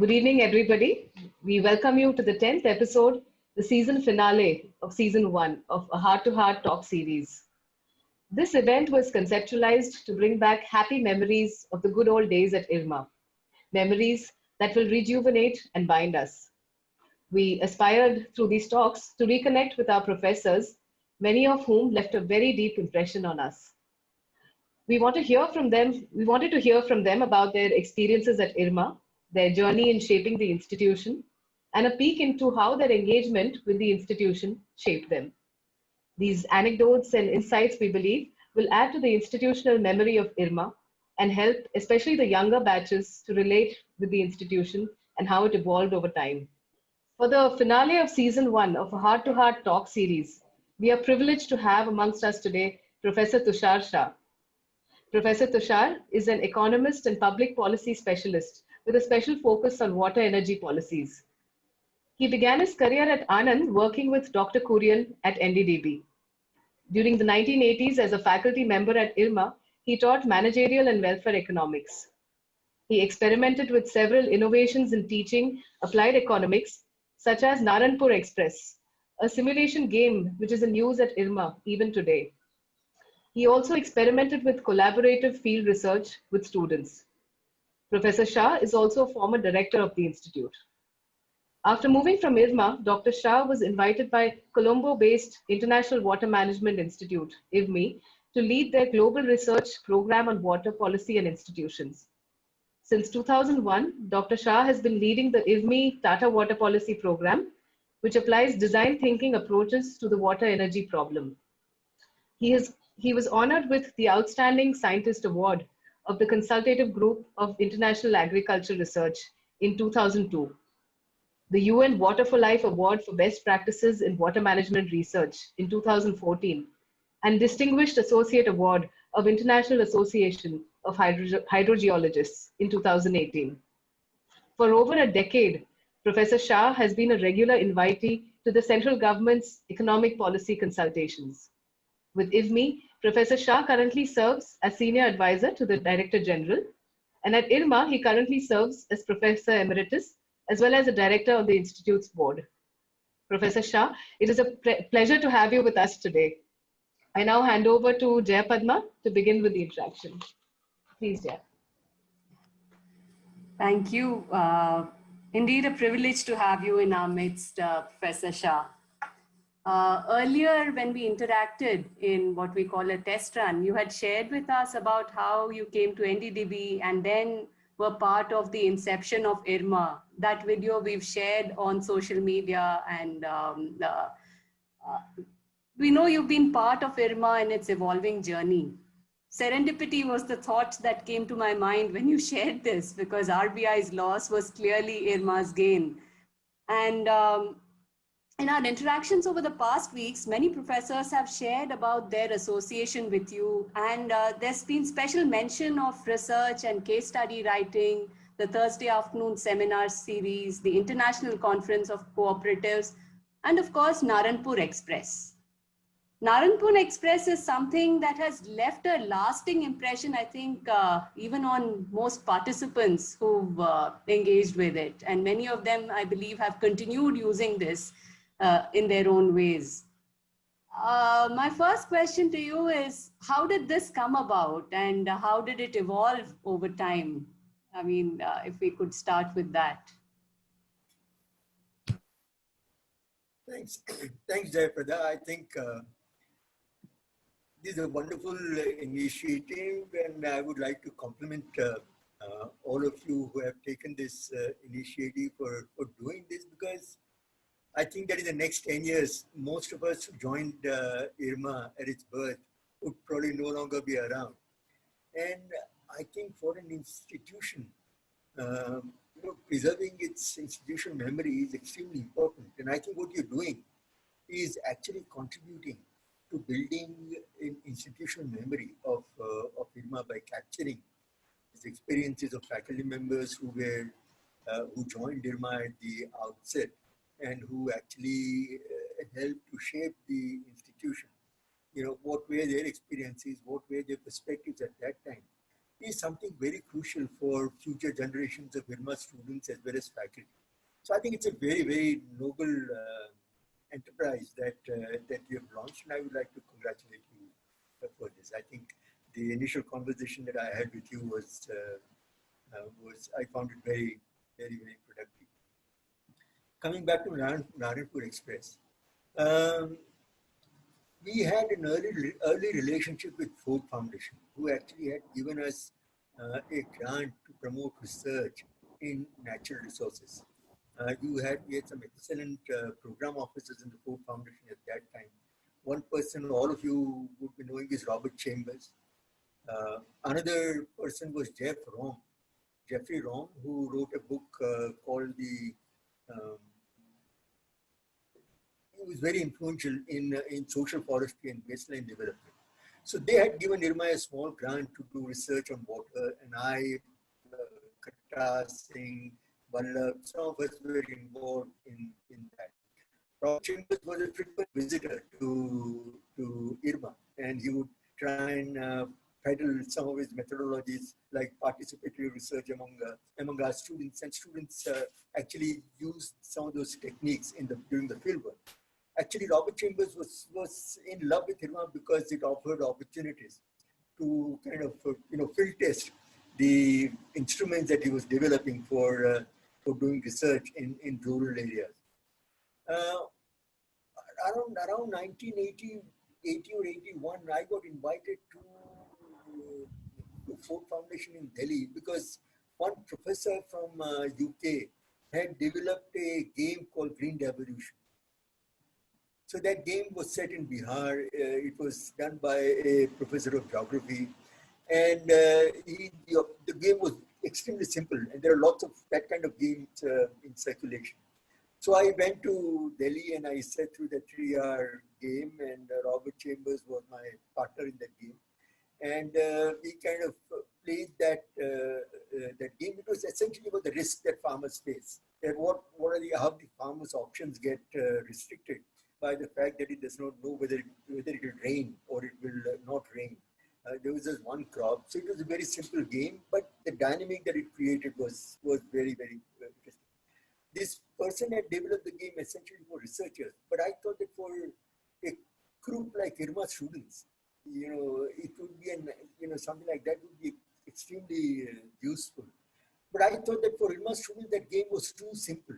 Good evening, everybody. We welcome you to the 10th episode, the season finale of season 1 of a Heart to Heart Talk series. This event was conceptualized to bring back happy memories of the good old days at IRMA, memories that will rejuvenate and bind us. We aspired through these talks to reconnect with our professors, many of whom left a very deep impression on us. We wanted to hear from them about their experiences at IRMA, their journey in shaping the institution, and a peek into how their engagement with the institution shaped them. These anecdotes and insights, we believe, will add to the institutional memory of IRMA and help especially the younger batches to relate with the institution and how it evolved over time. For the finale of season 1 of a Heart to Heart Talk series, we are privileged to have amongst us today Professor Tushar Shah. Professor Tushar is an economist and public policy specialist with a special focus on water energy policies. He began his career at Anand working with Dr. Kurian at NDDB. During the 1980s, as a faculty member at IRMA, he taught managerial and welfare economics. He experimented with several innovations in teaching applied economics, such as Naranpur Express, a simulation game which is in use at IRMA even today. He also experimented with collaborative field research with students. Professor Shah is also a former director of the institute. After moving from IRMA, Dr. Shah was invited by Colombo-based International Water Management Institute, IWMI, to lead their global research program on water policy and institutions. Since 2001, Dr. Shah has been leading the IWMI Tata Water Policy Program, which applies design thinking approaches to the water energy problem. He was honored with the Outstanding Scientist Award of the Consultative Group of International Agriculture Research in 2002, the UN Water for Life Award for Best Practices in Water Management Research in 2014, and Distinguished Associate Award of International Association of Hydrogeologists in 2018. For over a decade, Professor Shah has been a regular invitee to the central government's economic policy consultations. With IWMI, Professor Shah currently serves as Senior Advisor to the Director General, and at IRMA, he currently serves as Professor Emeritus, as well as a Director on the Institute's board. Professor Shah, it is a pleasure to have you with us today. I now hand over to Jaya Padma to begin with the introduction. Please, Jaya. Thank you. Indeed, a privilege to have you in our midst, Professor Shah. Earlier, when we interacted in what we call a test run, you had shared with us about how you came to NDDB and then were part of the inception of IRMA. That video we've shared on social media, and we know you've been part of IRMA and its evolving journey. Serendipity was the thought that came to my mind when you shared this, because RBI's loss was clearly IRMA's gain. And in our interactions over the past weeks, many professors have shared about their association with you, and there's been special mention of research and case study writing, the Thursday afternoon seminar series, the International Conference of Cooperatives, and of course, Naranpur Express. Naranpur Express is something that has left a lasting impression, I think, even on most participants who've engaged with it. And many of them, I believe, have continued using this in their own ways. My first question to you is, how did this come about and how did it evolve over time? I mean, if we could start with that. Thanks, Jayaprada. I think this is a wonderful initiative, and I would like to compliment all of you who have taken this initiative for doing this, because I think that in the next 10 years, most of us who joined IRMA at its birth would probably no longer be around. And I think for an institution, preserving its institutional memory is extremely important. And I think what you're doing is actually contributing to building an institutional memory of IRMA by capturing these experiences of faculty members who joined IRMA at the outset, and who actually helped to shape the institution. What were their experiences, what were their perspectives at that time, is something very crucial for future generations of IRMA students as well as faculty. So I think it's a very, very noble enterprise that you have launched, and I would like to congratulate you for this. I think the initial conversation that I had with you was I found it very, very, very productive. Coming back to Naranpur Express, um, we had an early relationship with Ford Foundation, who actually had given us a grant to promote research in natural resources. We had some excellent program officers in the Ford Foundation at that time. One person all of you would be knowing is Robert Chambers. Another person was Jeffrey Rom, who wrote a book called um, he was very influential in social forestry and wasteland development. So they had given IRMA a small grant to do research on water, and Kata Singh, Vallabh, some of us were involved in that. Robert Chambers was a frequent visitor to IRMA, and he would try and peddle some of his methodologies like participatory research among our students, and students actually used some of those techniques during the fieldwork. Actually, Robert Chambers was in love with IRMA because it offered opportunities to kind of field test the instruments that he was developing for doing research in rural areas. Uh, around 1980 or 81, I got invited to Ford Foundation in Delhi because one professor from UK had developed a game called Green Revolution. So that game was set in Bihar. It was done by a professor of geography, and the game was extremely simple. And there are lots of that kind of games in circulation. So I went to Delhi and I sat through the 3-hour game, and Robert Chambers was my partner in that game. And we kind of played that game. It was essentially about the risk that farmers face, and how the farmers' options get restricted by the fact that it does not know whether it will rain or it will not rain. There was just one crop, so it was a very simple game, but the dynamic that it created was very, very interesting. This person had developed the game essentially for researchers, but I thought that for a group like IRMA students, it would be something like that would be extremely useful. But I thought that for IRMA students, that game was too simple,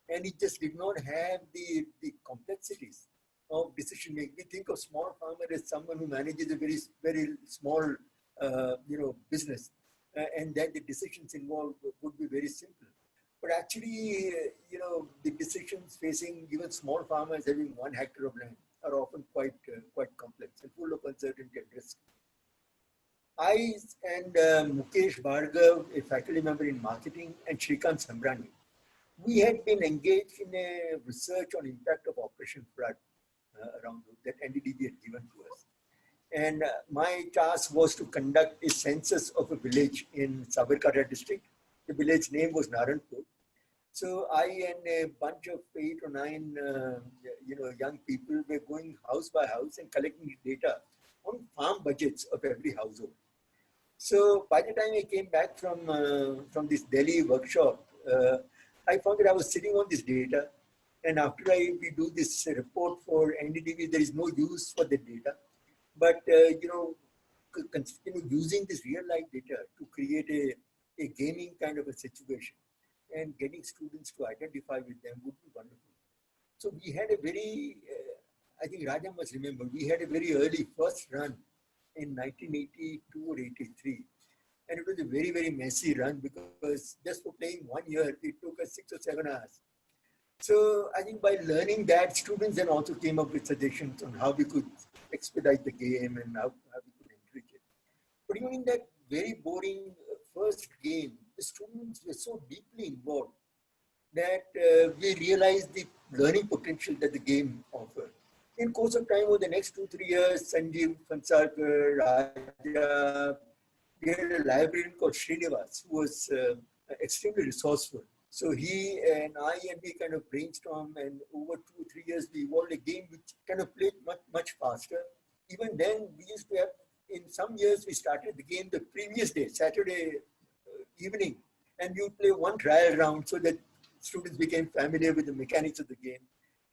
and it just did not have the complexities of decision making. We think of small farmer as someone who manages a very, very small, business, and that the decisions involved would be very simple. But actually, the decisions facing even small farmers having 1 hectare of land are often quite complex and full of uncertainty and risk. I and Mukesh Bhargav, a faculty member in marketing, and Shrikant Sambrani, we had been engaged in a research on impact of Operation Flood around that NDDB had given to us. And my task was to conduct a census of a village in Sabarkantha district. The village name was Naranpur. So I and a bunch of 8 or 9, young people were going house by house and collecting data on farm budgets of every household. So by the time I came back from this Delhi workshop, I found that I was sitting on this data, and after we do this report for NDTV, there is no use for the data, but using this real life data to create a gaming kind of a situation and getting students to identify with them would be wonderful. So we had a very, I think Raja must remember, we had a very early first run in 1982 or 83. And it was a very, very messy run because just for playing 1 year, it took us 6 or 7 hours. So I think by learning that, students then also came up with suggestions on how we could expedite the game and how we could enrich it. But even in that very boring first game, the students were so deeply involved that we realized the learning potential that the game offered. In course of time, over the next 2-3 years, Sanjeev Fansarkar, Raja, we had a librarian called Srinivas who was extremely resourceful. So he and we kind of brainstormed, and over 2-3 years, we evolved a game which kind of played much, much faster. Even then, we used to have in some years, we started the game the previous day, Saturday evening, and you play one trial round so that students became familiar with the mechanics of the game.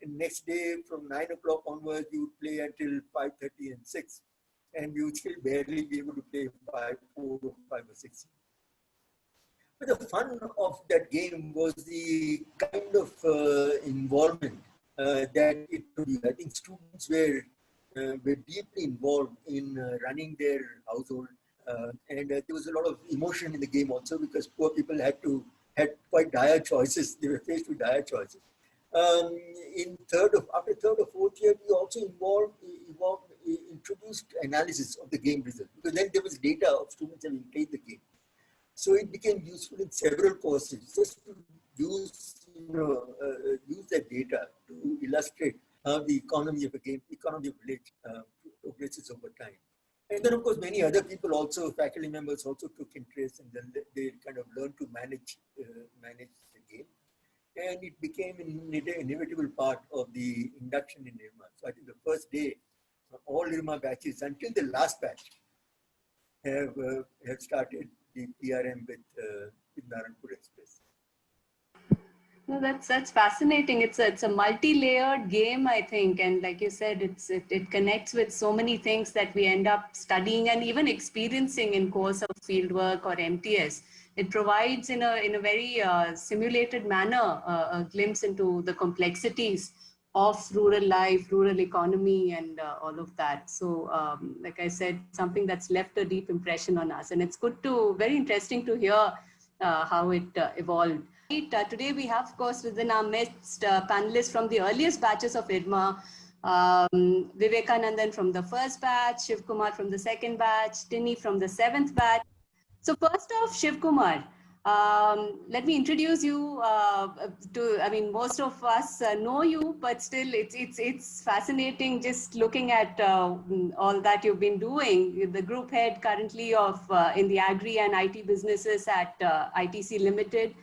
And next day, from 9 o'clock onwards, you would play until 5:30 and 6, and you would still barely be able to play 5-4 or 5 or 6. But the fun of that game was the kind of involvement that it produced. I think students were deeply involved in running their household, and there was a lot of emotion in the game also, because poor people had quite dire choices. They were faced with dire choices. After third or fourth year, we also introduced analysis of the game results, because then there was data of students having played the game. So it became useful in several courses, just to use that data to illustrate how the economy of a game, economy of village progresses over time. And then, of course, many other people also, faculty members also took interest, and then they kind of learned to manage the game. And it became an inevitable part of the induction in IRMA. So I think the first day, all IRMA batches until the last batch have started the PRM with Narayanpur Express. No, that's fascinating. It's a multi-layered game, I think, and like you said, it connects with so many things that we end up studying and even experiencing in course of fieldwork or MTS. It provides in a very simulated manner a glimpse into the complexities of rural life, rural economy, and all of that. So, like I said, something that's left a deep impression on us, and it's very interesting to hear how it evolved. Today we have, of course, within our midst panelists from the earliest batches of IRMA, Vivekanandan from the first batch, Shiv Kumar from the second batch, Tinny from the 7th batch. So first off, Shiv Kumar, let me introduce you most of us know you, but still it's fascinating just looking at all that you've been doing. The group head currently in the agri and IT businesses at ITC Limited.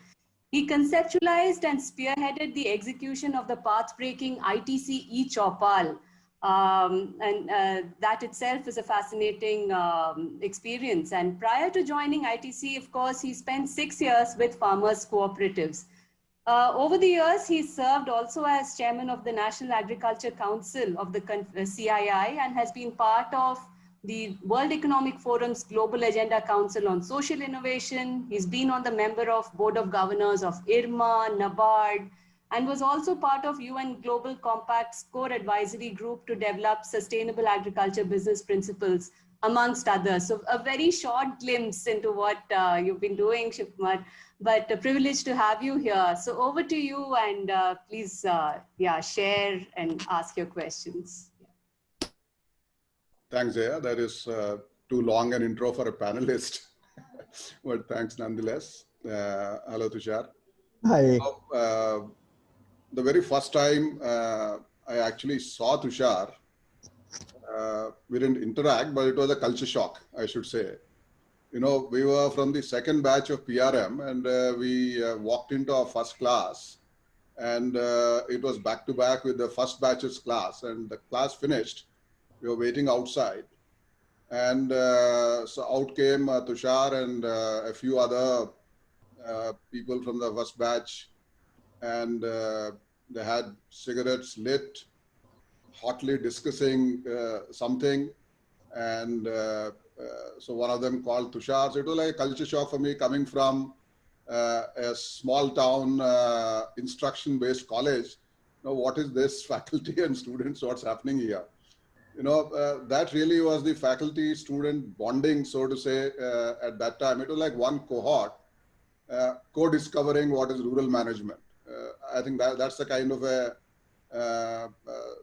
He conceptualized and spearheaded the execution of the path-breaking ITC eChaupal. That itself is a fascinating experience. And prior to joining ITC, of course, he spent 6 years with farmers cooperatives. Over the years, he served also as chairman of the National Agriculture Council of the CII, and has been part of the World Economic Forum's Global Agenda Council on Social Innovation. He's been on the member of Board of Governors of IRMA, NABARD, and was also part of UN Global Compact's core advisory group to develop sustainable agriculture business principles, amongst others. So a very short glimpse into what you've been doing, Shiv Kumar, but a privilege to have you here. So over to you, and please share and ask your questions. Thanks, Jaya. That is too long an intro for a panelist, but thanks nonetheless. Hello, Tushar. Hi. The very first time I actually saw Tushar, we didn't interact, but it was a culture shock, I should say. You know, we were from the second batch of PRM, and we walked into our first class, and it was back to back with the first batch's class, and the class finished. We were waiting outside, and so out came Tushar and a few other people from the first batch, and they had cigarettes lit, hotly discussing something, and so one of them called Tushar. So it was like a culture shock for me, coming from a small town instruction-based college. You know, what is this faculty and students? What's happening here? You know, that really was the faculty-student bonding, so to say, at that time. It was like one cohort co-discovering what is rural management. I think that's the kind of a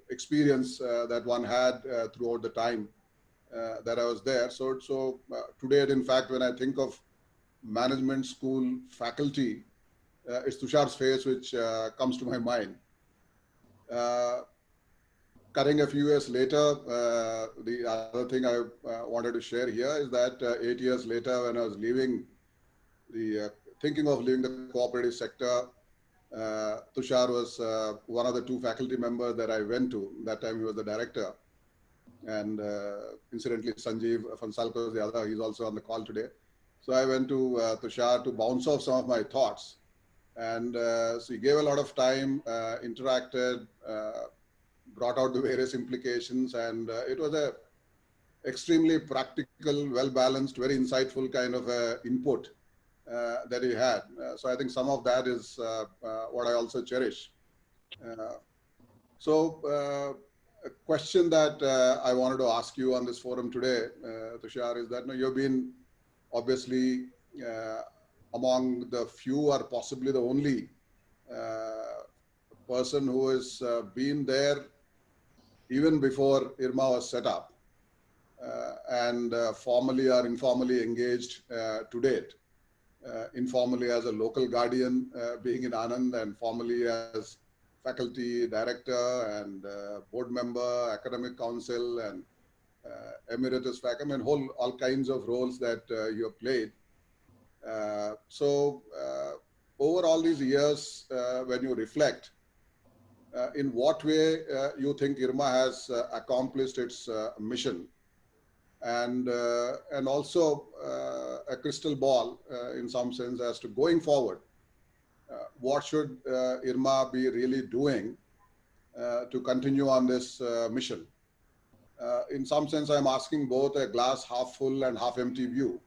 experience that one had throughout the time that I was there. So today, in fact, when I think of management school faculty, it's Tushar's face which comes to my mind. Cutting a few years later, the other thing I wanted to share here is that 8 years later, when I was leaving thinking of leaving the cooperative sector, Tushar was one of the two faculty members that I went to. That time he was the director. And incidentally, Sanjeev Fansalko is the other. He's also on the call today. So I went to Tushar to bounce off some of my thoughts. And so he gave a lot of time, interacted, brought out the various implications. And it was a extremely practical, well-balanced, very insightful kind of input that he had. So I think some of that is what I also cherish. So a question that I wanted to ask you on this forum today, Tushar, is that you've been obviously among the few or possibly the only person who has been there even before IRMA was set up and formally or informally engaged to date. Informally as a local guardian, being in Anand, and formally as faculty director and board member, academic council, and emeritus faculty, I mean, all kinds of roles that you have played. So over all these years, when you reflect, in what way you think IRMA has accomplished its mission, and also a crystal ball in some sense as to going forward, what should IRMA be really doing to continue on this mission? In some sense, I'm asking both a glass half full and half empty view.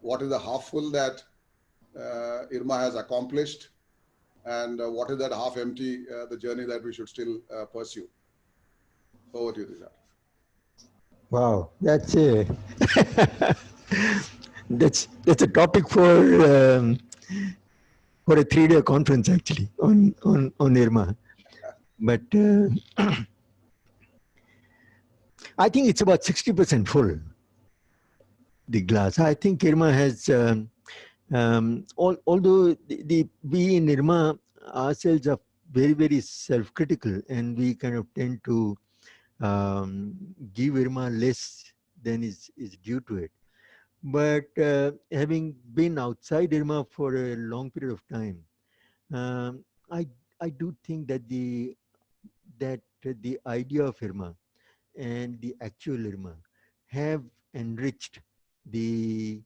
What is the half full that IRMA has accomplished, and what is that half empty, the journey that we should still pursue? Over to you, Tushar. Wow, that's a that's a topic for a 3-day conference actually on IRMA. But I think it's about 60% full, the glass. I think IRMA has, although we in IRMA ourselves are very, very self-critical, and we kind of tend to give IRMA less than is due to it. But having been outside IRMA for a long period of time, I do think that the idea of IRMA and the actual IRMA have enriched the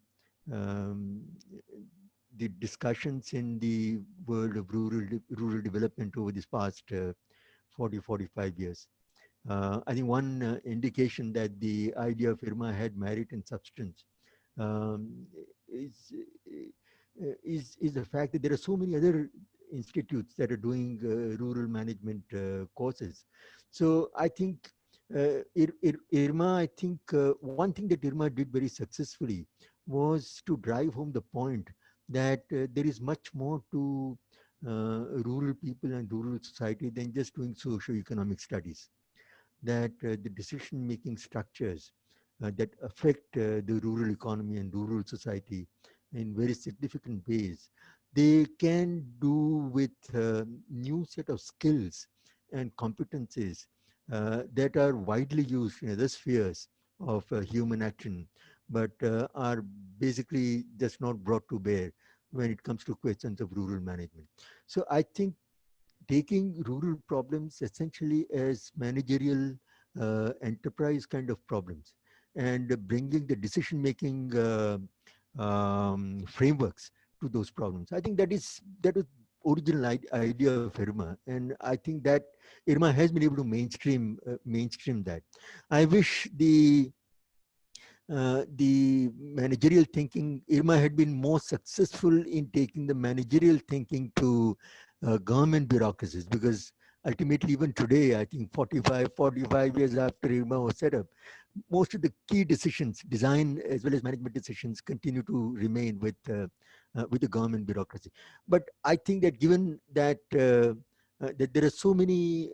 discussions in the world of rural development over this past 40-45 years. I think one indication that the idea of IRMA had merit and substance is the fact that there are so many other institutes that are doing rural management courses. So I think IRMA, I think one thing that IRMA did very successfully was to drive home the point that there is much more to rural people and rural society than just doing socio-economic studies. That the decision-making structures that affect the rural economy and rural society in very significant ways, they can do with new set of skills and competencies that are widely used in other spheres of human action, but are basically just not brought to bear when it comes to questions of rural management. So I think taking rural problems essentially as managerial enterprise kind of problems and bringing the decision-making frameworks to those problems. I think that was original idea of IRMA, and I think that IRMA has been able to mainstream that. I wish the managerial thinking, IRMA had been more successful in taking the managerial thinking to government bureaucracies, because ultimately even today, I think 45 years after IRMA was set up, most of the key decisions, design as well as management decisions, continue to remain with the government bureaucracy. But I think that given that that there are so many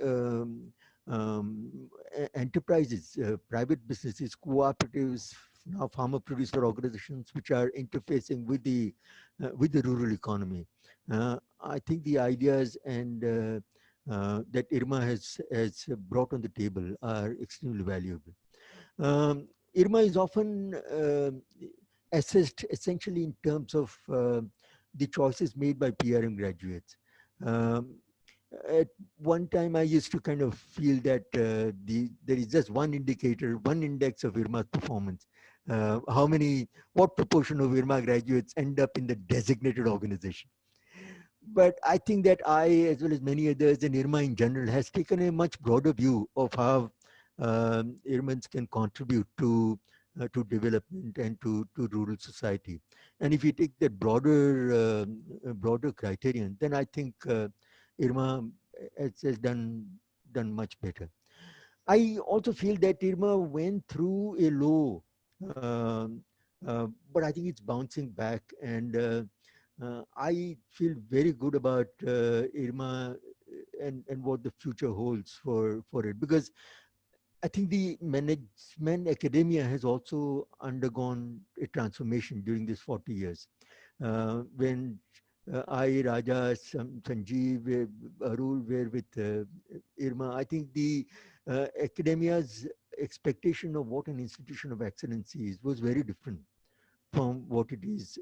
enterprises, private businesses, cooperatives, now farmer producer organizations, which are interfacing with the rural economy. I think the ideas and that IRMA has brought on the table are extremely valuable. IRMA is often assessed essentially in terms of the choices made by PRM graduates. at one time I used to kind of feel that there is just one indicator, one index of IRMA's performance. What proportion of IRMA graduates end up in the designated organization? But I think that I, as well as many others, and IRMA in general, has taken a much broader view of how IRMANs can contribute to development and to rural society. And if you take that broader criterion, then I think IRMA has done much better. I also feel that IRMA went through a low, um, but I think it's bouncing back, and I feel very good about IRMA and what the future holds for it, because I think the management academia has also undergone a transformation during these 40 years. When I, Raja, Sanjeev, Arul were with IRMA, I think the academia's expectation of what an institution of excellence is was very different from what it is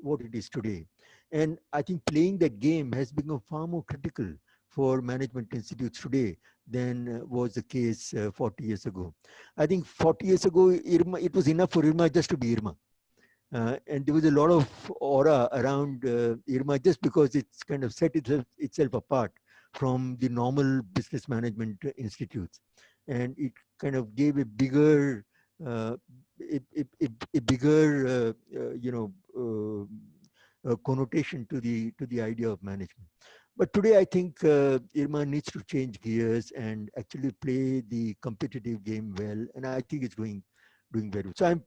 today. And I think playing that game has become far more critical for management institutes today than was the case 40 years ago. I think 40 years ago, IRMA, it was enough for IRMA just to be IRMA. And there was a lot of aura around IRMA just because it's kind of set itself apart from the normal business management institutes. And it kind of gave a bigger, a bigger, connotation to the idea of management. But today, I think IRMA needs to change gears and actually play the competitive game well, and I think it's doing very well. So I'm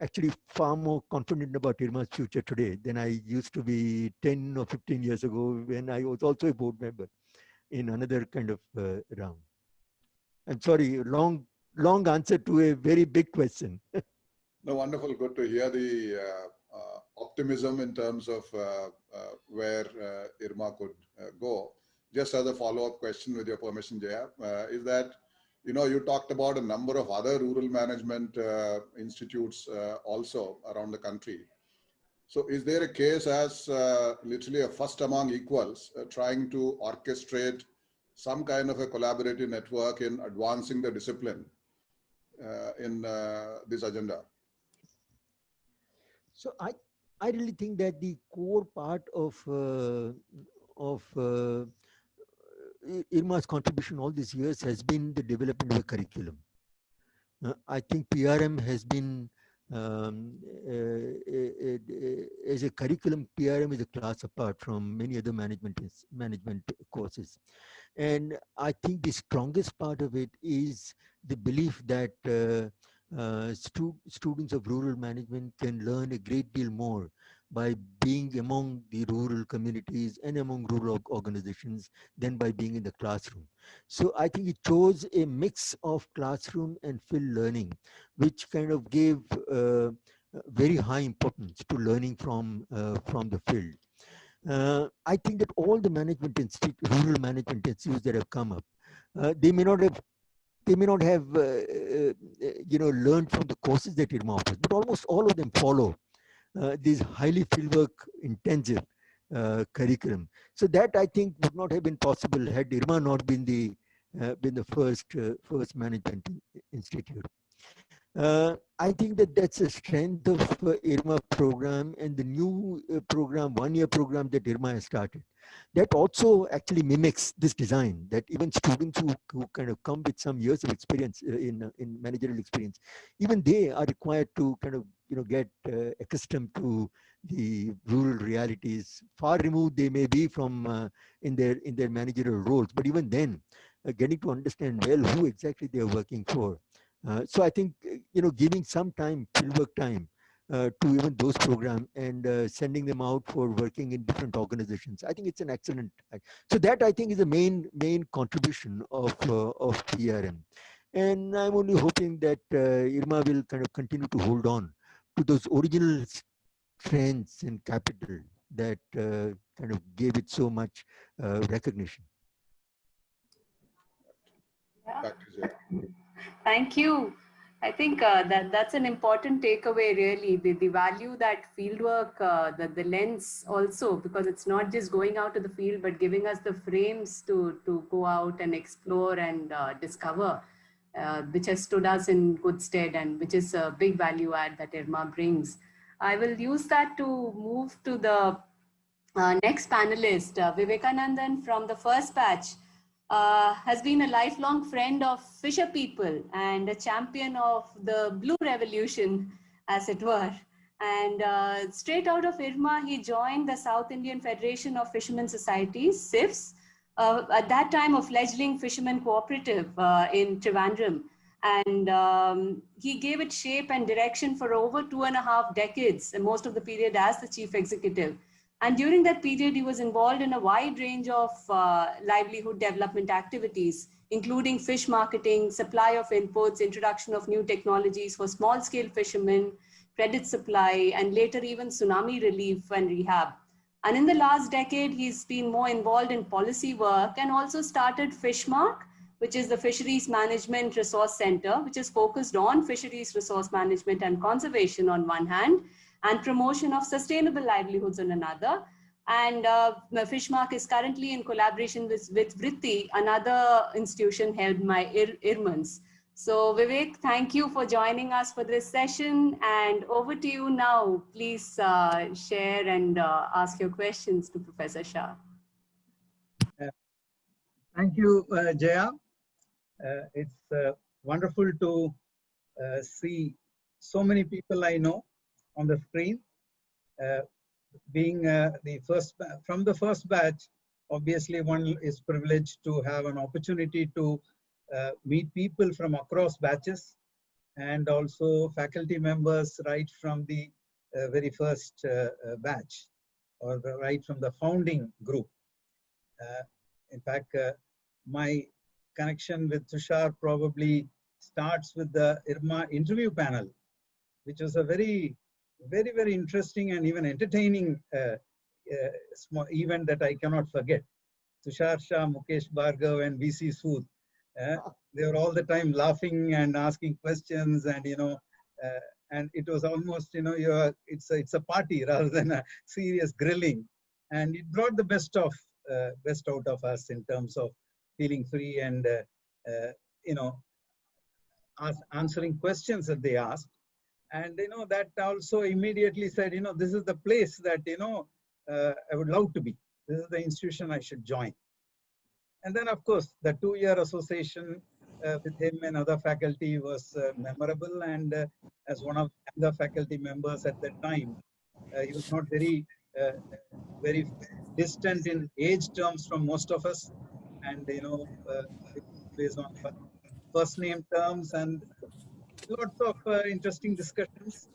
actually far more confident about IRMA's future today than I used to be 10 or 15 years ago when I was also a board member in another kind of round. I'm sorry, long answer to a very big question. No, wonderful. Good to hear the optimism in terms of where IRMA could go. Just as a follow-up question, with your permission, Jaya, is that, you talked about a number of other rural management institutes also around the country. So is there a case as literally a first among equals trying to orchestrate some kind of a collaborative network in advancing the discipline in this agenda? So I really think that the core part of IRMA's contribution all these years has been the development of a curriculum. I think PRM has been, as a curriculum, PRM is a class apart from many other management courses. And I think the strongest part of it is the belief that students of rural management can learn a great deal more by being among the rural communities and among rural organizations than by being in the classroom. So I think it chose a mix of classroom and field learning, which kind of gave very high importance to learning from the field. I think that all the rural management institutes that have come up, they may not have learned from the courses that IRMA offers, but almost all of them follow these highly fieldwork intensive curriculum. So that, I think, would not have been possible had IRMA not been the first management institute. I think that that's a strength of IRMA program and the new program, one-year program that IRMA has started. That also actually mimics this design, that even students who kind of come with some years of experience in managerial experience, even they are required to kind of get accustomed to the rural realities. Far removed they may be from in their managerial roles, but even then, getting to understand well who exactly they are working for. So I think, giving some time, fieldwork time, to even those programs and sending them out for working in different organizations, I think it's an excellent. So that, I think, is the main contribution of PRM. And I'm only hoping that IRMA will kind of continue to hold on to those original strengths and capital that kind of gave it so much recognition. Yeah. Back to Jaya. Thank you. I think that's an important takeaway, really. The value that fieldwork, the lens also, because it's not just going out to the field, but giving us the frames to go out and explore and discover, which has stood us in good stead and which is a big value add that IRMA brings. I will use that to move to the next panelist, Vivekanandan from the first batch. Has been a lifelong friend of fisher people and a champion of the blue revolution, as it were. And straight out of IRMA, he joined the South Indian Federation of Fishermen Societies, SIFS, at that time a fledgling fishermen cooperative in Trivandrum. And he gave it shape and direction for over 2.5 decades, and most of the period as the chief executive. And during that period, he was involved in a wide range of livelihood development activities, including fish marketing, supply of inputs, introduction of new technologies for small-scale fishermen, credit supply, and later even tsunami relief and rehab. And in the last decade, he's been more involved in policy work and also started Fishmark, which is the Fisheries Management Resource Center, which is focused on fisheries resource management and conservation on one hand, and promotion of sustainable livelihoods on another. And Fishmark is currently in collaboration with Vritti, another institution held by IRMANS. So Vivek, thank you for joining us for this session, and over to you now. Please share and ask your questions to Professor Shah. Thank you, Jaya. It's wonderful to see so many people I know on the screen. Being from the first batch, obviously one is privileged to have an opportunity to meet people from across batches and also faculty members right from the very first batch, or right from the founding group. In fact, my connection with Tushar probably starts with the IRMA interview panel, which was a very interesting and even entertaining small event that I cannot forget. Tushar Shah, Mukesh Bhargav, and VC Sood, they were all the time laughing and asking questions, and and it was almost it's a party rather than a serious grilling, and it brought the best out of us in terms of feeling free and answering questions that they asked. And that also immediately said, this is the place that I would love to be. This is the institution I should join. And then, of course, the 2-year association with him and other faculty was memorable. And as one of the faculty members at that time, he was not very distant in age terms from most of us, and based on first name terms and lots of interesting discussions.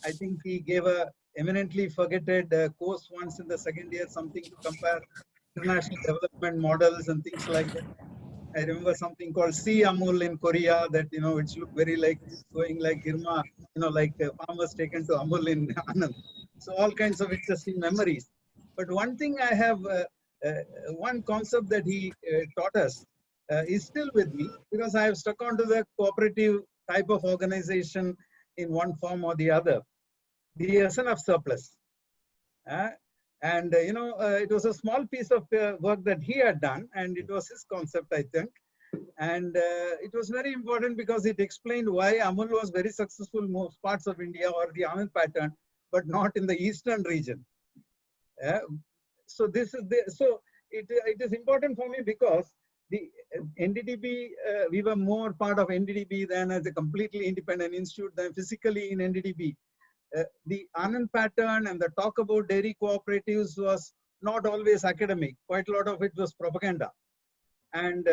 I think he gave a eminently forgotten course once in the second year, something to compare international development models and things like that. I remember something called Sea Amul in Korea that, which looked very like going like IRMA, like farmers taken to Amul in Anand. So all kinds of interesting memories. But one thing I have, one concept that he taught us is still with me, because I have stuck onto the cooperative type of organization in one form or the other, the SNF surplus. It was a small piece of work that he had done, and it was his concept, I think. And it was very important because it explained why Amul was very successful in most parts of India, or the Anand pattern, but not in the eastern region. So it is important for me because the NDDB, we were more part of NDDB than as a completely independent institute than physically in NDDB. The Anand pattern and the talk about dairy cooperatives was not always academic. Quite a lot of it was propaganda. And,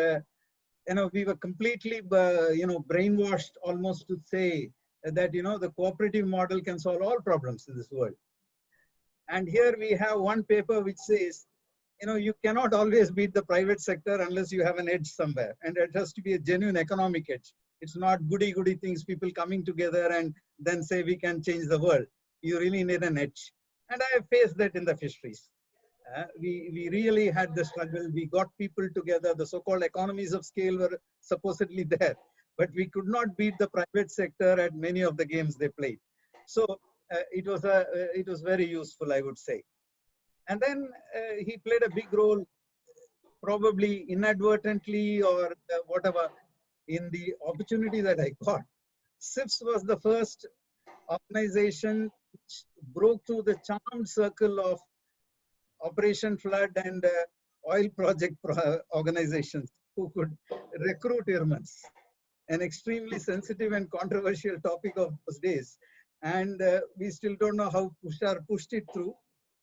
we were completely, brainwashed almost to say that, the cooperative model can solve all problems in this world. And here we have one paper which says, you cannot always beat the private sector unless you have an edge somewhere. And it has to be a genuine economic edge. It's not goody-goody things, people coming together and then say we can change the world. You really need an edge. And I have faced that in the fisheries. We really had the struggle. We got people together. The so-called economies of scale were supposedly there. but we could not beat the private sector at many of the games they played. So it was very useful, I would say. And then he played a big role, probably inadvertently or whatever, in the opportunity that I got. CIFS was the first organization which broke through the charmed circle of Operation Flood and oil project organizations who could recruit airmans, an extremely sensitive and controversial topic of those days. And we still don't know how Tushar pushed it through.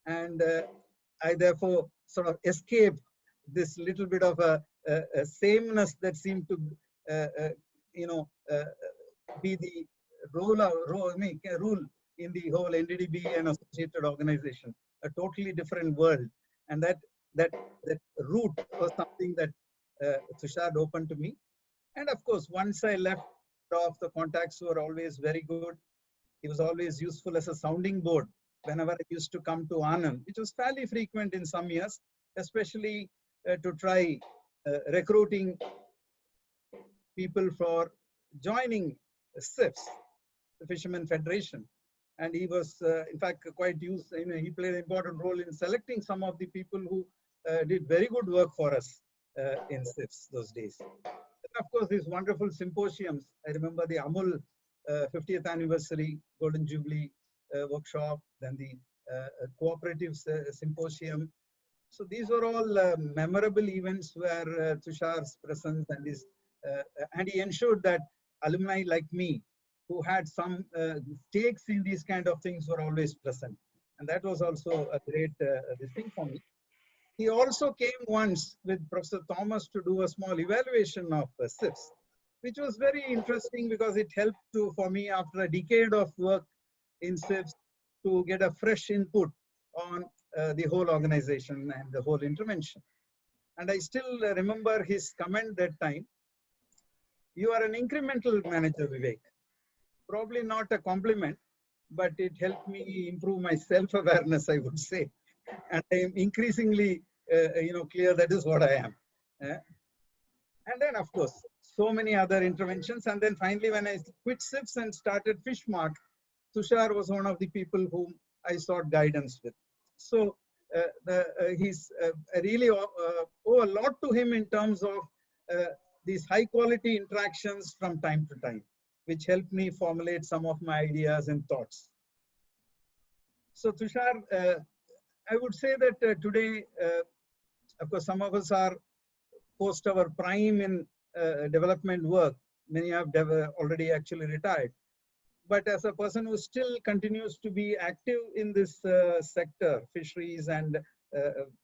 And I therefore sort of escaped this little bit of a sameness that seemed to, be the rule in the whole NDDB and associated organization, a totally different world. And that route was something that Tushar opened to me. And of course, once I left off, the contacts were always very good. He was always useful as a sounding board whenever I used to come to Anand, which was fairly frequent in some years, especially to try recruiting people for joining CIFS, the Fishermen Federation. And he was, in fact, quite used, he played an important role in selecting some of the people who did very good work for us in CIFS those days. And of course, these wonderful symposiums. I remember the Amul 50th anniversary Golden Jubilee workshop, then the cooperatives symposium. So these were all memorable events where Tushar's presence and he ensured that alumni like me, who had some stakes in these kind of things, were always present. And that was also a great thing for me. He also came once with Professor Thomas to do a small evaluation of CIFS, which was very interesting because it helped for me after a decade of work in CIFS to get a fresh input on the whole organization and the whole intervention. And I still remember his comment that time, "You are an incremental manager, Vivek." Probably not a compliment, but it helped me improve my self-awareness, I would say. And I am increasingly, clear that is what I am. And then, of course, so many other interventions. And then finally, when I quit CIFS and started Fishmark, Tushar was one of the people whom I sought guidance with. So I really owe a lot to him in terms of these high-quality interactions from time to time, which helped me formulate some of my ideas and thoughts. So Tushar, I would say that today, of course, some of us are post our prime in development work. Many have already actually retired. But as a person who still continues to be active in this sector, fisheries and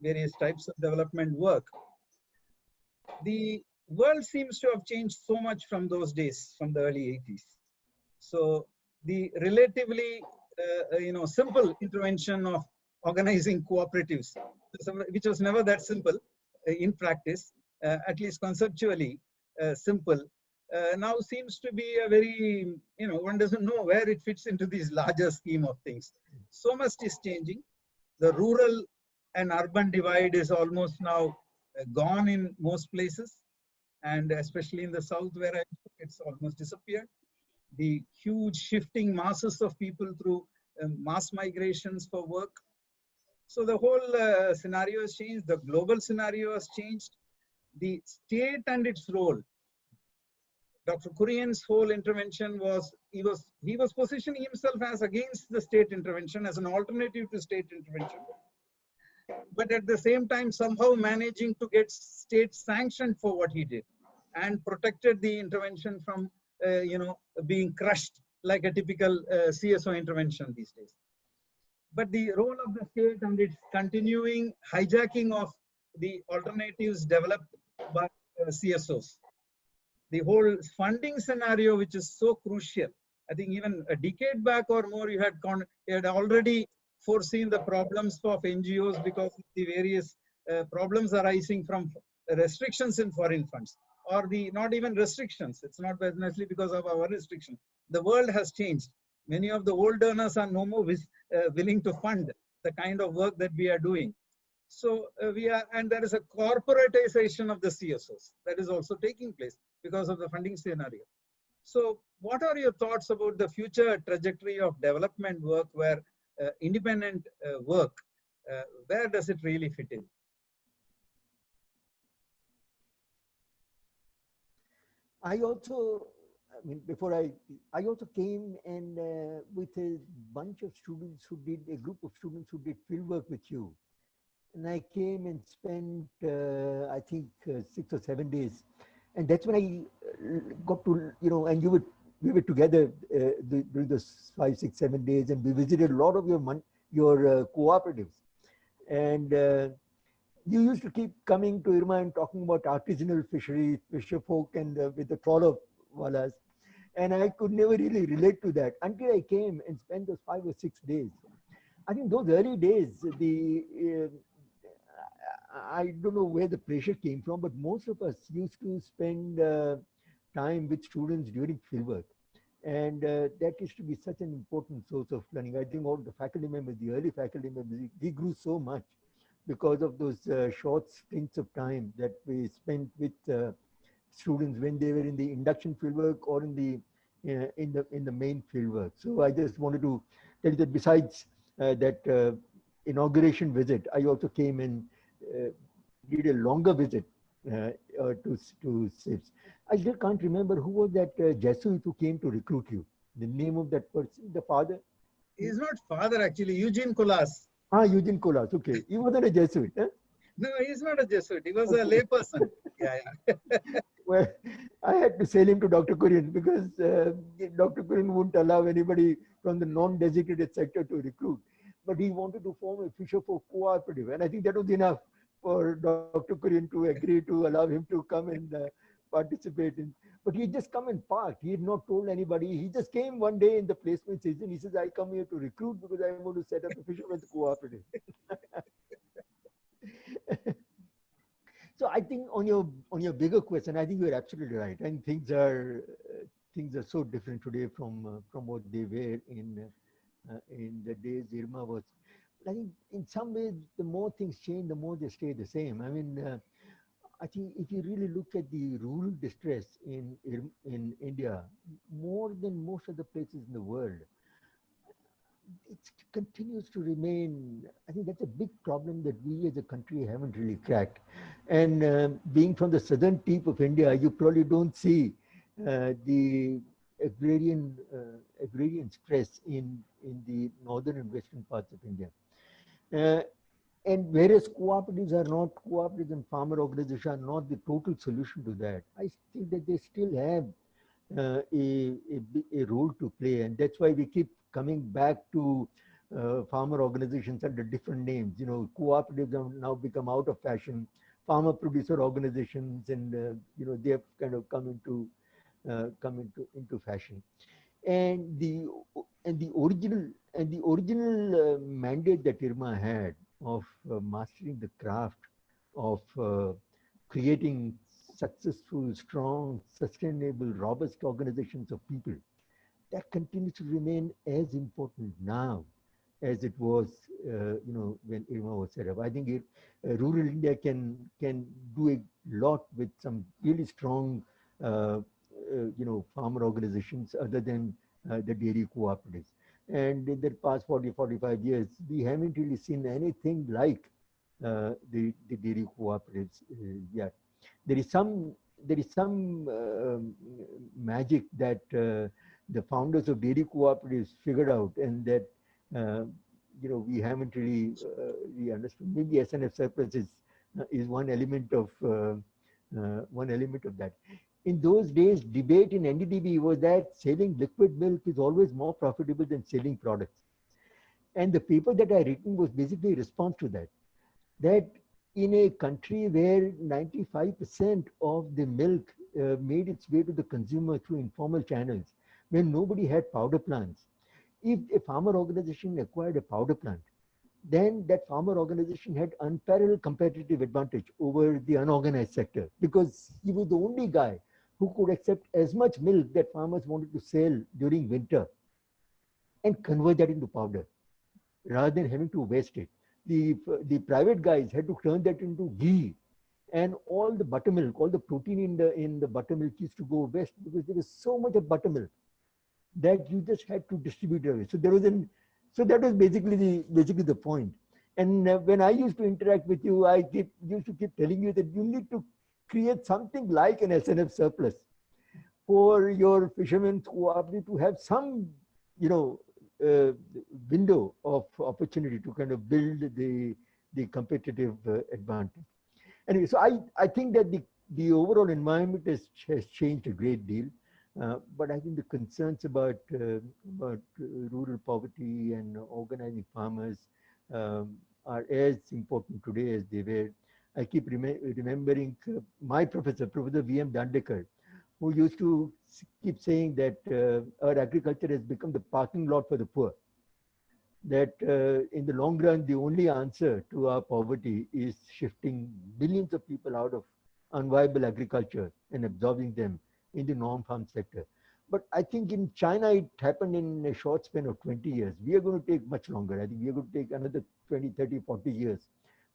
various types of development work, the world seems to have changed so much from those days, from the early 80s. So the relatively, simple intervention of organizing cooperatives, which was never that simple in practice, at least conceptually simple, now seems to be a very, one doesn't know where it fits into this larger scheme of things. So much is changing. The rural and urban divide is almost now gone in most places. And especially in the south where it's almost disappeared. The huge shifting masses of people through mass migrations for work. So the whole scenario has changed. The global scenario has changed. The state and its role. Dr. Kurian's whole intervention was, he was positioning himself as against the state intervention, as an alternative to state intervention. But at the same time, somehow managing to get state sanctioned for what he did and protected the intervention from, being crushed like a typical CSO intervention these days. But the role of the state and its continuing hijacking of the alternatives developed by CSOs. The whole funding scenario, which is so crucial. I think even a decade back or more, you had already foreseen the problems of NGOs because of the various problems arising from restrictions in foreign funds, or not even restrictions. It's not necessarily because of our restriction. The world has changed. Many of the old donors are no more willing to fund the kind of work that we are doing. So and there is a corporatization of the CSOs that is also taking place because of the funding scenario. So what are your thoughts about the future trajectory of development work where independent work, where does it really fit in? I also, I mean, I also came and with a bunch of students who did, a group of students who did field work with you. And I came and spent, I think, 6 or 7 days. And that's when I got to, and we were together during those 5, 6, 7 days, and we visited a lot of your cooperatives. And you used to keep coming to Irma and talking about artisanal fishery, fisher folk, and with the trawler wallas. And I could never really relate to that until I came and spent those 5 or 6 days. I think those early days, I don't know where the pressure came from, but most of us used to spend time with students during fieldwork. And that used to be such an important source of learning. I think all the faculty members, the early faculty members, we grew so much because of those short stints of time that we spent with students when they were in the induction fieldwork or in the main fieldwork. So I just wanted to tell you that besides that inauguration visit, I also came and did a longer visit to SIPS. I still can't remember who was that Jesuit who came to recruit you. The name of that person, the father? He's not father actually, Eugene Colas. Ah, Eugene Colas, okay. He wasn't a Jesuit, huh? No, he's not a Jesuit. He was a layperson. Yeah. Well, I had to sell him to Dr. Kurian because Dr. Kurian wouldn't allow anybody from the non-designated sector to recruit. But he wanted to form a fisher folk cooperative. And I think that was enough for Dr. Kurian to agree to allow him to come and participate in. But he just come and parked. He had not told anybody. He just came one day in the placement season. He says, I come here to recruit because I want to set up a fishermen's cooperative. So I think on your bigger question, I think you're absolutely right. And things are so different today from what they were in the days Irma was. I think in some ways, the more things change, the more they stay the same. I mean, I think if you really look at the rural distress in India, more than most of the places in the world, it continues to remain. I think that's a big problem that we as a country haven't really cracked. And being from the southern tip of India, you probably don't see the agrarian stress in the northern and western parts of India. And whereas cooperatives and farmer organizations are not the total solution to that, I think that they still have a role to play. And that's why we keep coming back to farmer organizations under different names. You know, cooperatives have now become out of fashion. Farmer producer organizations, and they have kind of come into fashion. And the original mandate that Irma had of mastering the craft of creating successful, strong, sustainable, robust organizations of people, that continues to remain as important now as it was, when Irma was set up. I think rural India can do a lot with some really strong, farmer organizations other than the dairy cooperatives. And in the past 40, 45 years, we haven't really seen anything like the dairy cooperatives yet. There is some magic that the founders of dairy cooperatives figured out, and that we haven't really understood. Maybe SNF surplus is one element of that. In those days, debate in NDDB was that selling liquid milk is always more profitable than selling products. And the paper that I written was basically a response to that. That in a country where 95% of the milk made its way to the consumer through informal channels, when nobody had powder plants, if a farmer organization acquired a powder plant, then that farmer organization had unparalleled competitive advantage over the unorganized sector, because he was the only guy who could accept as much milk that farmers wanted to sell during winter and convert that into powder rather than having to waste it. The private guys had to turn that into ghee and all the buttermilk, all the protein in the buttermilk used to go west because there was so much of buttermilk that you just had to distribute it away. So that was basically the point. And when I used to interact with you, used to keep telling you that you need to create something like an SNF surplus for your fishermen to have some, window of opportunity to kind of build the competitive advantage. Anyway, so I think that the overall environment has changed a great deal. But I think the concerns about rural poverty and organizing farmers are as important today as they were. I keep remembering my professor, Professor V.M. Dandekar, who used to keep saying that our agriculture has become the parking lot for the poor. That in the long run, the only answer to our poverty is shifting billions of people out of unviable agriculture and absorbing them in the non-farm sector. But I think in China, it happened in a short span of 20 years. We are going to take much longer. I think we are going to take another 20, 30, 40 years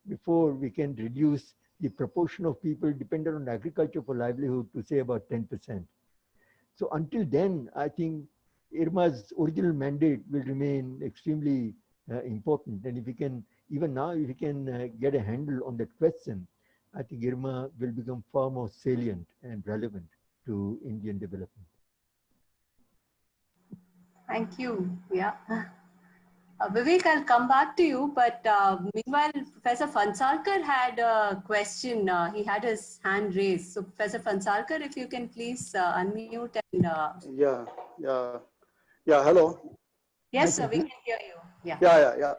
before we can reduce the proportion of people dependent on agriculture for livelihood to say about 10%. So until then, I think IRMA's original mandate will remain extremely important. And if we can, even now, if we can get a handle on that question, I think IRMA will become far more salient and relevant to Indian development. Thank you. Yeah. Vivek, I'll come back to you, but meanwhile, Professor Phansalkar had a question. He had his hand raised. So, Professor Phansalkar, if you can please unmute and. Yeah. Hello. Yes, sir, we can hear you. Yeah.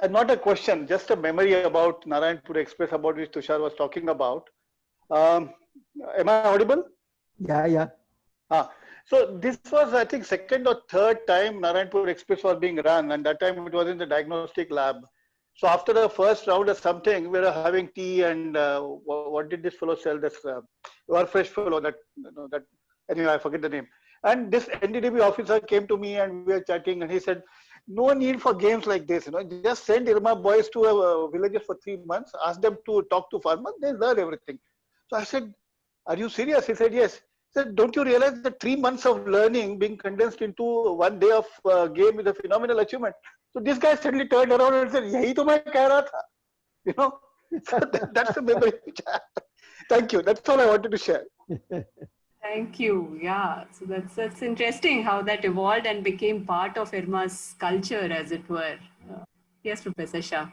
Not a question, just a memory about Narayanpur Express, about which Tushar was talking about. Am I audible? Yeah. So this was, I think, second or third time Narayanpur Express was being run, and that time it was in the diagnostic lab. So after the first round or something, we were having tea, and what did this fellow sell? This your fresh fellow that anyway, I forget the name. And this NDDB officer came to me, and we were chatting, and he said, "No need for games like this. Just send IRMA boys to villages for 3 months, ask them to talk to farmers, they learn everything." So I said, "Are you serious?" He said, "Yes." So don't you realize that 3 months of learning being condensed into 1 day of game is a phenomenal achievement? So this guy suddenly turned around and said, "Yahi to main keh raha tha." So that's the memory which I have. Thank you. That's all I wanted to share. Thank you. Yeah. So that's interesting how that evolved and became part of IRMA's culture, as it were. Yes, Professor Shah.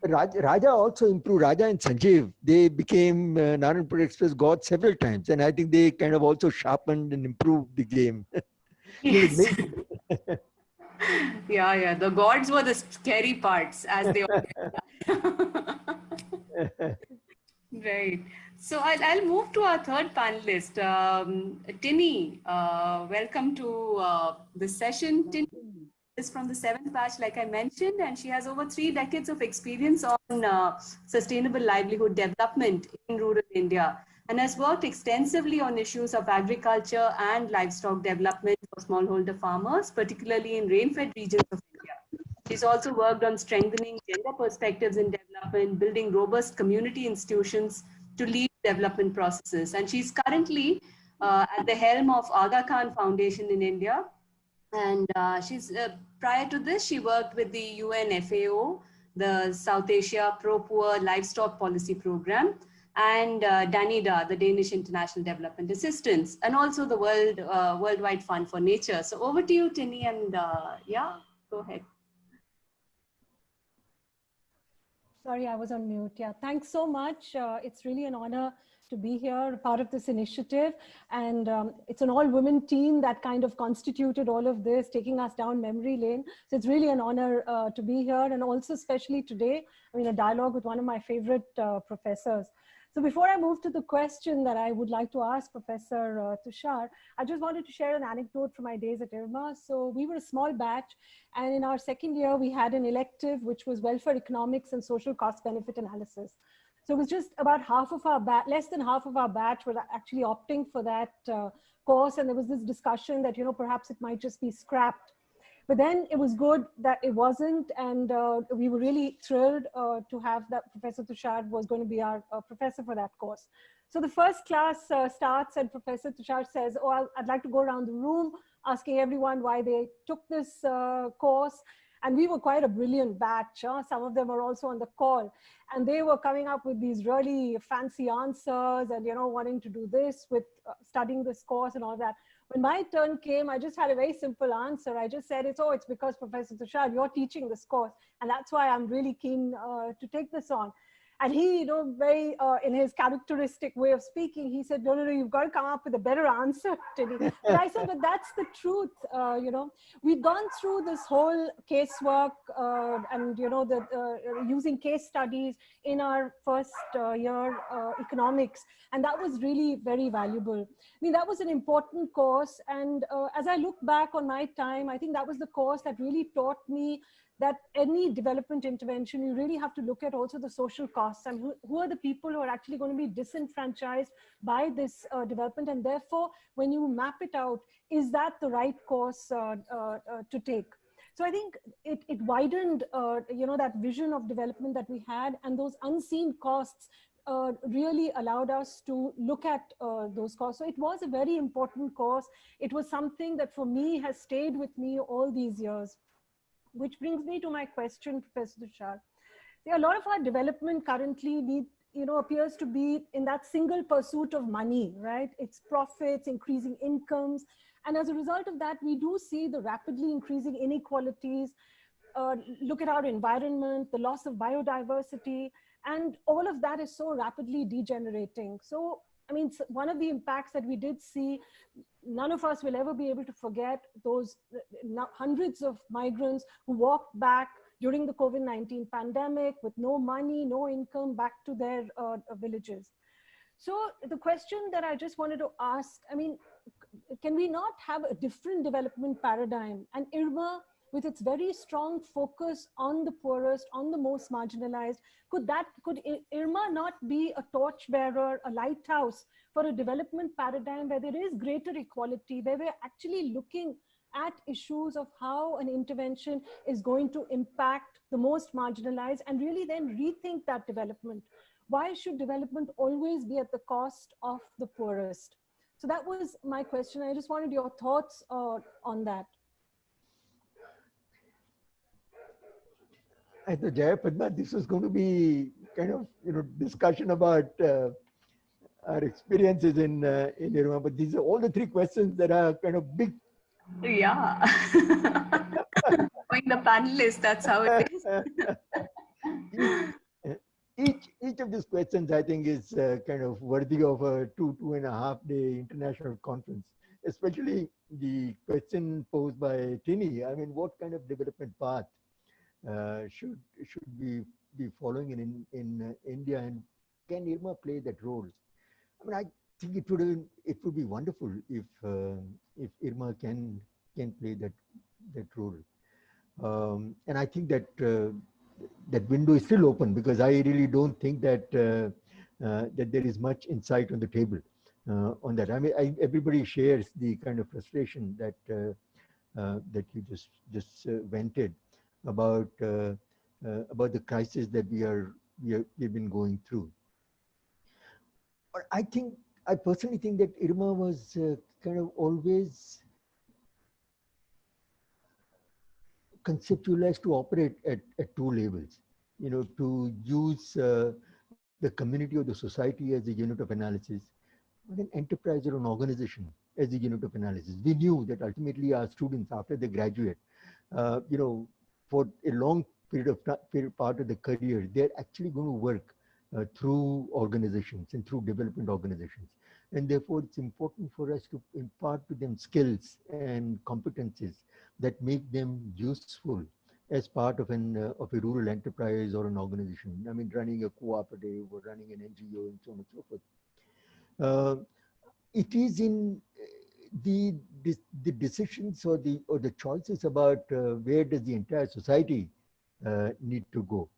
Raja also improved. Raja and Sanjeev, they became Narayanpur Express gods several times. And I think they kind of also sharpened and improved the game. Yes. Yeah. The gods were the scary parts, as they always are. Right. So I'll move to our third panelist, Tini. Welcome to this session. Tini is from the 7th batch, like I mentioned, and she has over 3 decades of experience on sustainable livelihood development in rural India, and has worked extensively on issues of agriculture and livestock development for smallholder farmers, particularly in rain-fed regions of India. She's also worked on strengthening gender perspectives in development, building robust community institutions to lead development processes. And she's currently at the helm of Aga Khan Foundation in India. And prior to this, she worked with the UN FAO, the South Asia Pro-Poor Livestock Policy Program, and DANIDA, the Danish International Development Assistance, and also the Worldwide Fund for Nature. So over to you, Tini, and go ahead. Sorry, I was on mute. Yeah, thanks so much. It's really an honor to be here, part of this initiative. And it's an all-women team that kind of constituted all of this, taking us down memory lane. So it's really an honor to be here. And also especially today, a dialogue with one of my favorite professors. So before I move to the question that I would like to ask Professor Tushar, I just wanted to share an anecdote from my days at IRMA. So we were a small batch, and in our second year, we had an elective, which was welfare economics and social cost benefit analysis. So it was just about half of our batch, less than half of our batch were actually opting for that course. And there was this discussion that, perhaps it might just be scrapped. But then it was good that it wasn't, and we were really thrilled to have that Professor Tushar was going to be our professor for that course. So the first class starts and Professor Tushar says, oh, I'd like to go around the room asking everyone why they took this course. And we were quite a brilliant batch. Some of them were also on the call. And they were coming up with these really fancy answers and, wanting to do this with studying this course and all that. When my turn came, I just had a very simple answer. I just said, it's because Professor Tushar, you're teaching this course. And that's why I'm really keen to take this on. And he, very in his characteristic way of speaking, he said, no, you've got to come up with a better answer, Tilly. And I said, but that's the truth. We've gone through this whole casework and, using case studies in our first year economics. And that was really very valuable. I mean, that was an important course. And as I look back on my time, I think that was the course that really taught me that any development intervention, you really have to look at also the social costs and who are the people who are actually going to be disenfranchised by this development. And therefore, when you map it out, is that the right course to take? So I think it widened, that vision of development that we had, and those unseen costs really allowed us to look at those costs. So it was a very important course. It was something that for me has stayed with me all these years. Which brings me to my question, Professor Tushar. A lot of our development currently appears to be in that single pursuit of money, right? It's profits, increasing incomes. And as a result of that, we do see the rapidly increasing inequalities. Look at our environment, the loss of biodiversity, and all of that is so rapidly degenerating. So, I mean, one of the impacts that we did see, none of us will ever be able to forget those hundreds of migrants who walked back during the COVID-19 pandemic with no money, no income, back to their villages. So the question that I just wanted to ask, I mean, can we not have a different development paradigm? And IRMA, with its very strong focus on the poorest, on the most marginalized, could IRMA not be a torchbearer, a lighthouse for a development paradigm where there is greater equality, where we're actually looking at issues of how an intervention is going to impact the most marginalized, and really then rethink that development? Why should development always be at the cost of the poorest? So that was my question. I just wanted your thoughts on that. I thought, Jayapadma, this was going to be kind of, discussion about our experiences in IRMA, but these are all the three questions that are kind of big. Yeah. Knowing the panelists, that's how it is. Each of these questions, I think, is kind of worthy of a 2.5 day international conference, especially the question posed by Tini. I mean, what kind of development path should we be following in India, and can IRMA play that role? I mean, I think it would be wonderful if IRMA can play that role, and I think that that window is still open, because I really don't think that that there is much insight on the table on that. I mean, everybody shares the kind of frustration that that you just vented about the crisis that we've been going through. But I personally think that IRMA was kind of always conceptualized to operate at two levels. To use the community or the society as a unit of analysis, and an enterprise or an organization as a unit of analysis. We knew that ultimately our students, after they graduate, for a long period part of the career, they're actually going to work through organizations and through development organizations. And therefore, it's important for us to impart to them skills and competencies that make them useful as part of a rural enterprise or an organization. I mean, running a cooperative or running an NGO and so on and so forth. It is in the decisions or the choices about where does the entire society need to go.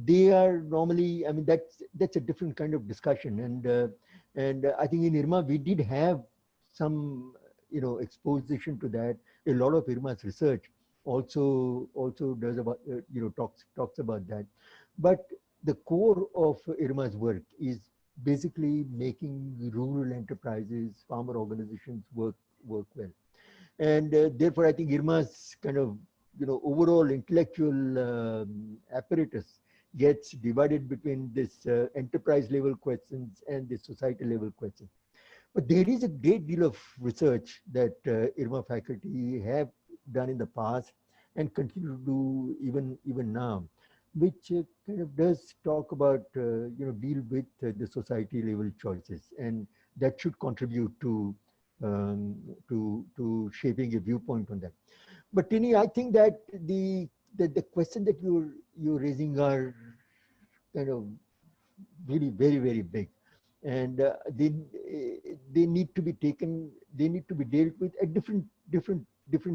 They are normally, I mean, that's a different kind of discussion, and I think in IRMA we did have some exposition to that. a lot of Irma's research also does about talks about that. But the core of Irma's work is basically making rural enterprises, farmer organizations work well. And therefore, I think Irma's kind of overall intellectual apparatus gets divided between this enterprise level questions and the society level questions. But there is a great deal of research that IRMA faculty have done in the past and continue to do even now, which kind of does talk about deal with the society level choices, and that should contribute to shaping a viewpoint on that. But Tini, I think that the question that you're raising are kind of really very big, and they need to be taken. They need to be dealt with at different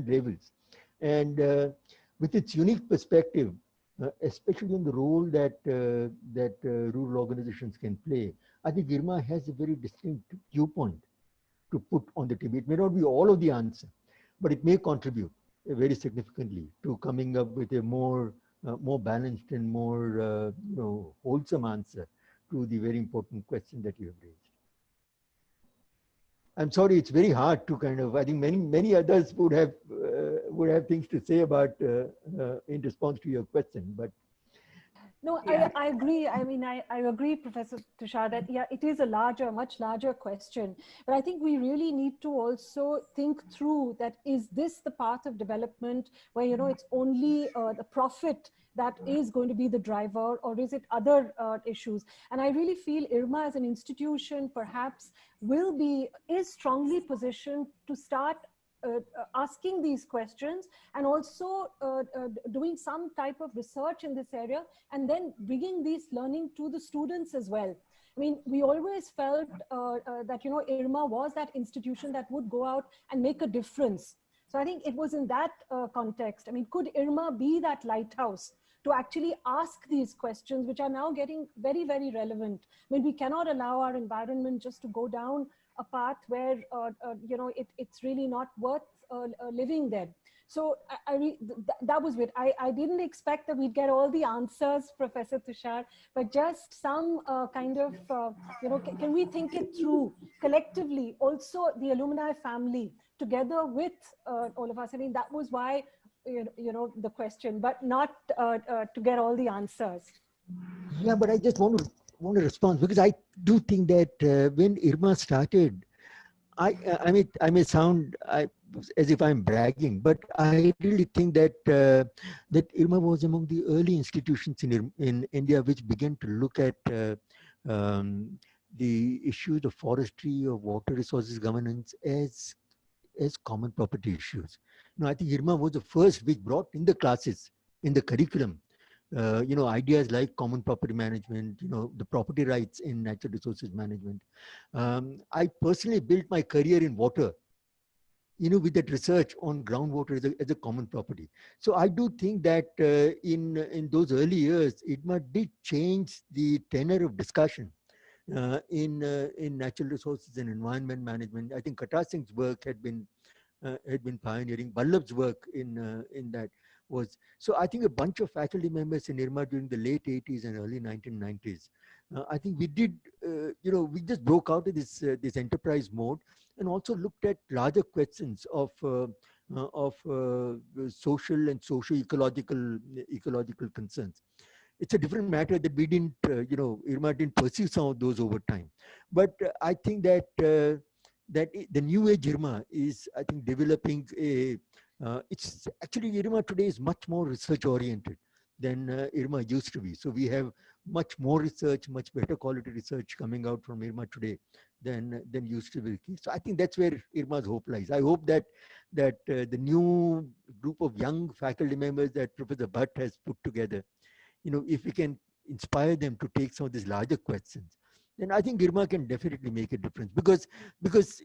levels, and with its unique perspective, especially on the role that rural organizations can play. I think IRMA has a very distinct viewpoint to put on the table. It may not be all of the answer, but it may contribute very significantly to coming up with a more balanced and more wholesome answer to the very important question that you have raised. I'm sorry, it's very hard to kind of. I think many others would have things to say about in response to your question, but. No, yeah. I agree. I mean, I agree, Professor Tushar, that yeah, it is a much larger question. But I think we really need to also think through that, is this the path of development where, it's only the profit that is going to be the driver, or is it other issues? And I really feel IRMA as an institution perhaps is strongly positioned to start asking these questions, and also doing some type of research in this area, and then bringing these learning to the students as well. I mean, we always felt that, IRMA was that institution that would go out and make a difference. So I think it was in that context. I mean, could IRMA be that lighthouse to actually ask these questions, which are now getting very relevant? I mean, we cannot allow our environment just to go down a path where it's really not worth living there. So that was it. I didn't expect that we'd get all the answers, Professor Tushar, but just some kind of can we think it through collectively? Also, the alumni family together with all of us. I mean, that was why the question, but not to get all the answers. Yeah, but I just want to respond, because I do think that when IRMA started, I may sound as if I'm bragging, but I really think that that IRMA was among the early institutions in India which began to look at the issues of forestry, of water resources governance as common property issues. I think IRMA was the first which brought in the classes, in the curriculum, ideas like common property management, the property rights in natural resources management. I personally built my career in water, with that research on groundwater as a common property. So I do think that in those early years, IRMA did change the tenor of discussion in natural resources and environment management. I think Kata Singh's work had been pioneering. Vallabh's work in that was. So I think a bunch of faculty members in IRMA during the late 80s and early 1990s, I think we did, we just broke out of this enterprise mode and also looked at larger questions of social and socio-ecological concerns. It's a different matter that we didn't, IRMA didn't pursue some of those over time. But I think that the new age IRMA is, I think, developing it's actually IRMA today is much more research oriented than IRMA used to be. So we have much more research, much better quality research coming out from IRMA today than used to be the case. So I think that's where IRMA's hope lies. I hope that the new group of young faculty members that Professor Bhatt has put together, if we can inspire them to take some of these larger questions, then I think IRMA can definitely make a difference, because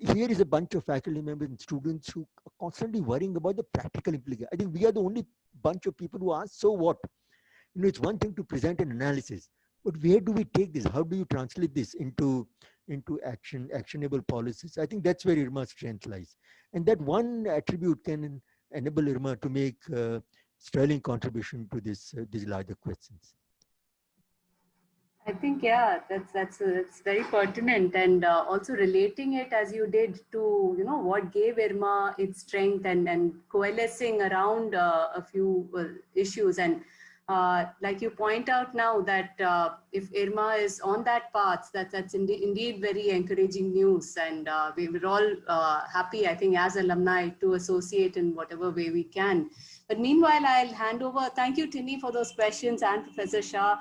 here is a bunch of faculty members and students who are constantly worrying about the practical implication. I think we are the only bunch of people who ask, so what? It's one thing to present an analysis, but where do we take this? How do you translate this into actionable policies? I think that's where IRMA's strength lies. And that one attribute can enable IRMA to make sterling contribution to these larger questions. I think, yeah, that's very pertinent, and also relating it as you did to, you know, what gave IRMA its strength, and coalescing around a few issues. And like you point out now that if IRMA is on that path, that's indeed very encouraging news. And we're all happy, I think, as alumni to associate in whatever way we can. But meanwhile, I'll hand over. Thank you, Tini, for those questions, and Professor Shah.